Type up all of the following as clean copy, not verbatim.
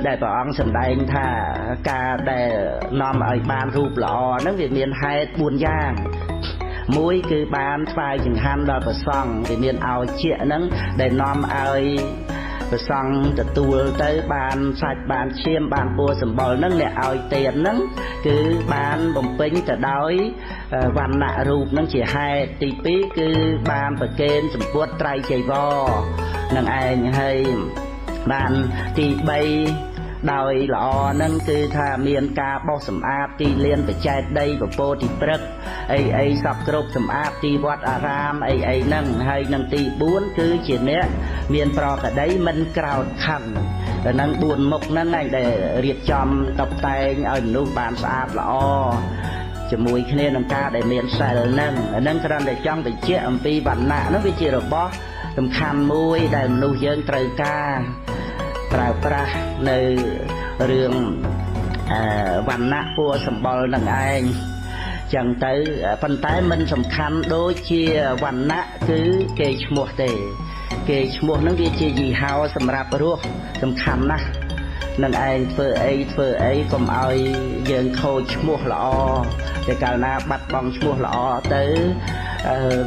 đại bảo ông sầm đại thà ca đại nom ở ban rụp lọ nó việc miền hai buồn giang mũi cứ ban phai chừng han đòi bờ song vì miền ao chia nắng để nom ai bờ song từ tua tới ban sạch ban chiêm ban bùa sầm bò nắng để ao tiền nắng cứ ban bồng pính từ đói văn nạ rụp nắng chỉ hai tí pí cứ ban bờ kênh sầm buốt trai chạy vo nắng ai hay ban tí bay đòi lọ nâng cứ thà miền ca bao sầm áp ti liên phải chạy đây và po ti prek ai sập cột sầm áp ti vót aram ai nâng hay nâng ti buôn cứ chỉ nè miền pro cả đấy mình cào khăn rồi nâng buồn mộc nâng này để riệp chom tập tay ở nút bàn sạp lọ chỉ mùi khi nâng ca để miền sài nâng cái để trong để chia âm pi bản nạ nó bị chia được bó tầm khăn mùi để nuôi dân trời caប្រើប្រាស់នៅរឿងវណ្ណៈពណ៌សម្បុរនឹងឯងចឹងទៅប៉ុន្តែមិនសំខាន់ដូចជាវណ្ណៈគឺគេឈ្មោះទេគេឈ្មោះនឹងវាជាយីហោសម្រាប់រស់សំខាន់ណាស់នឹងឯងធ្វើអីកុំឲ្យយើងខូចឈ្មោះល្អតែកាលណាបាត់បង់ឈ្មោះល្អទៅ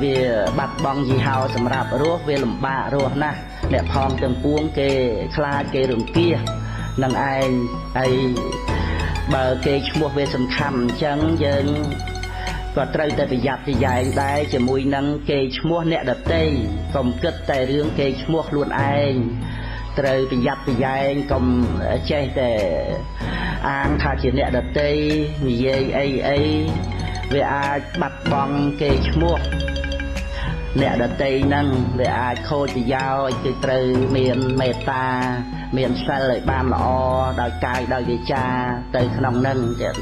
វាបាត់បង់យីហោសម្រាប់រស់វាលំបាករស់ណាស់អ្នកផងទាំងពួងគេខ្លាចគេរង្គៀសនឹងឯងហើយបើគេឈ្មោះវាសំខាន់អញ្ចឹងយើងក៏ត្រូវតែប្រយ័ត្នប្រយែងដែរជាមួយនឹងគេឈ្មោះអ្នកដទៃកុំគិតតែរឿងគេឈ្មោះខ្លួនឯងត្រូវប្រយ័ត្នប្រយែងកុំចេះតែអាងថាជាអ្នកដទៃនិយាយអីវាអាចបាត់បង់គេឈ្មោះអ្នកដតីហ្នឹងវាអាចខូចប្រយោជន៍គឺត្រូវមានមេត្តាមានសិលឲ្យបានល្អដោយកាយដោយវាចាទៅក្នុងហ្នឹងចឹង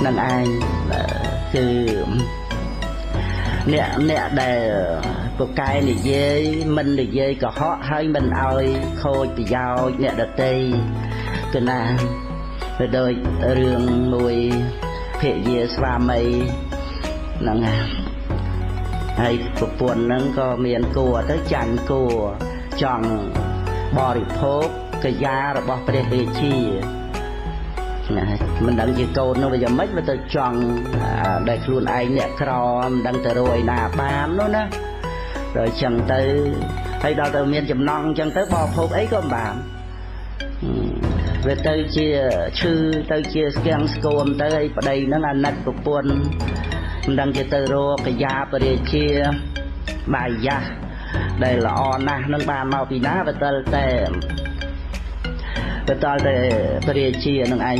នឹងឯងគឺអ្នកដែលពូកែនិយាយមិននិយាយកុហកហើយមិនឲ្យខូចប្រយោជន៍អ្នកដតីគឺណាទៅដូចរឿងមួយភរិយាស្វាមីហ្នឹងហើយប្រពន្ធហ្នឹងក៏មានគួរទៅចាញ់គួរចង់បរិភោគកាយារបស់ព្រះរាជាណាមិនដឹងជាកូននោះវាយ៉ាងម៉េចវាទៅចង់ដែលខ្លួនឯងអ្នកក្រមិនដឹងទៅរកឯណាបាននោះណាដល់ចឹងទៅហើយដល់ទៅមានចំណងចឹងទៅបរិភោគអីក៏មិនបានវាទៅជាឈឺទៅជាស្គាំងស្គមទៅហើយប្តីហ្នឹងអាណិតប្រពន្ធមិនដឹងជាទៅរកកាយាបរិជាបាយយ៉ាដែលល្អណាស់នឹងបានមកពីណាបតលតែបរិជានឹងឯង